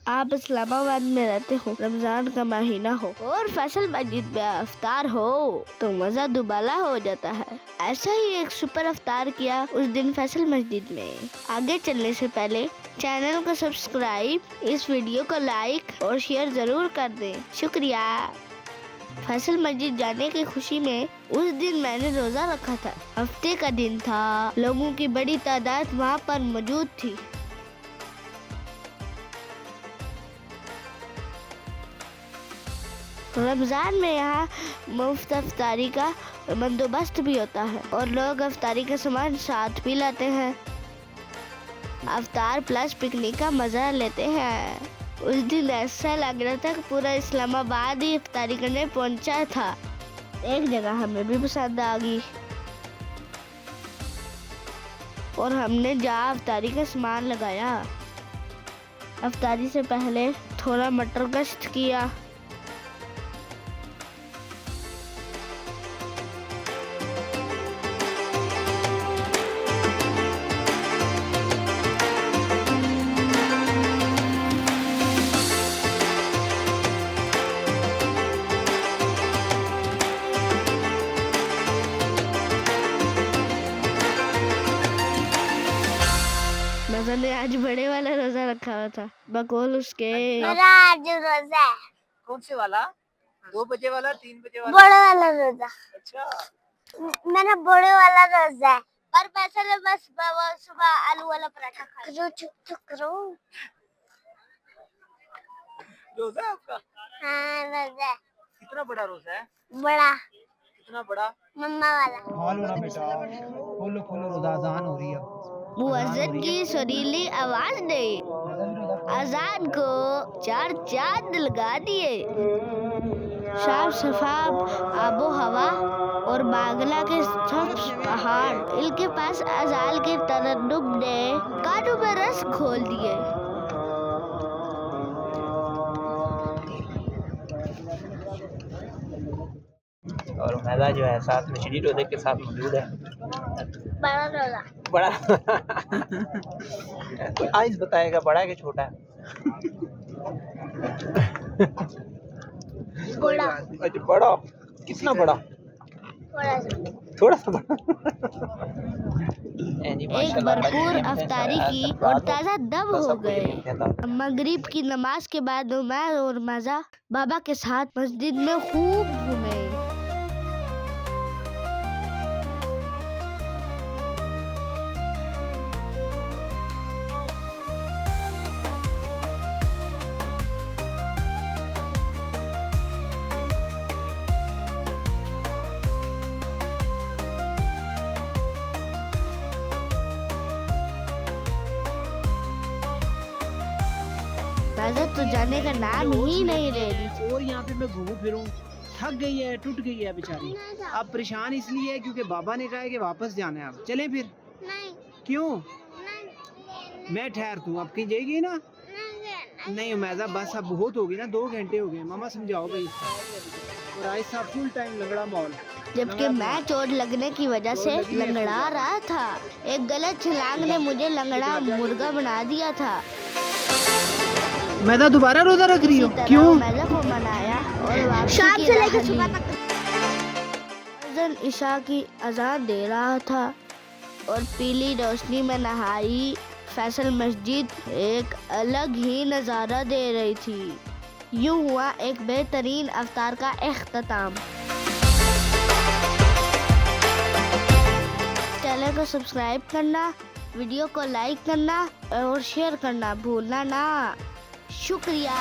आप इस्लामाबाद में रहते हो, रमजान का महीना हो और फैसल मस्जिद में अफ्तार हो तो मजा दुबाला हो जाता है। ऐसा ही एक सुपर अफ्तार किया उस दिन फैसल मस्जिद में। आगे चलने से पहले चैनल को सब्सक्राइब, इस वीडियो को लाइक और शेयर जरूर कर दें। शुक्रिया। फैसल मस्जिद जाने की खुशी में उस दिन मैंने रोजा रखा था। हफ्ते का दिन था, लोगों की बड़ी तादाद वहाँ पर मौजूद थी। रमजान में यहाँ मुफ्त अफ्तारी का बंदोबस्त भी होता है और लोग अफ्तारी का सामान साथ भी लाते हैं। अफ्तार प्लस पिकनिक का मजा लेते हैं। उस दिन ऐसा लग रहा था कि पूरा इस्लामाबाद ही अफ्तारी करने पहुंचा था। एक जगह हमें भी पसंद आ गई और हमने जहाँ अफ्तारी का सामान लगाया। अफ्तारी से पहले थोड़ा मटर गश्त किया। मैंने आज बड़े वाला रोजा रखा हुआ था, बकौल उसके। मेरा आज रोजा है। कौन से वाला? 2 बजे वाला, 3 बजे वाला? बड़े वाला रोजा। अच्छा, मेरा बड़े वाला रोजा है। पर पैसे बस सुबह आलू वाला पराठा खा। चुप करो। रोजा है आपका? हाँ रोजा है। कितना बड़ा रोजा है? बड़ा। कितना बड़ा? मम्मा वाला। खोलो ना बेटा, खोलो खोलो, रोजा अजान हो रही है। मुअज्जिन की सुरीली आवाज ने अजान को 4 चांद लगा दिए। साफ सफाब आबो हवा और बांग्ला के सब्ज पहाड़, इनके पास अजान के तरन्नुम ने कानों में रस खोल दिए। और मैदा जो है साथ में शरीर रोजे के साथ मौजूद है। बड़ा रोजा। बड़ा कोई आइस बताएगा बड़ा है कि छोटा है? बड़ा। अच्छा बड़ा। कितना बड़ा? थोड़ा सा बड़ा। एक भरपूर अफ्तारी की और ताज़ा दम हो गए। मगरिब की नमाज के बाद मैं और मजा बाबा के साथ मस्जिद में खूब घूमे। मजा तो जाने का नाम ही नहीं ले रही। और यहाँ पे मैं घूमूं फिरूं, थक गई है, टूट गई है बेचारी। अब परेशान इसलिए है क्योंकि बाबा ने कहा है कि वापस जाना है। अब चलें फिर? नहीं। क्यों? नहीं। मैं ठहर तू, अब कहीं जाएगी ना? नहीं उमैदा, बस अब बहुत हो गई ना, 2 घंटे हो गए। मामा समझाओ भाई। और आज साहब फुल टाइम लंगड़ा मॉल, जबकि मैं चोट लगने की वजह से लंगड़ा रहा था। एक गलत छलांग ने मुझे लंगड़ा मुर्गा बना दिया था। मैदा दोबारा रोजा रख रही हो? इसी तरह क्यों? मैदा को मनाया और वापसी शाम की से लेकर राह ली। सुबह तक। अज़ान ईशा की अजान दे रहा था और पीली रोशनी में नहाई फैसल मस्जिद एक अलग ही नज़ारा दे रही थी। यूं हुआ एक बेहतरीन अफ्तार का इख्तिताम। चैनल को सब्सक्राइब करना, वीडियो को लाइक करना और शेयर करना भूलना ना। शुक्रिया।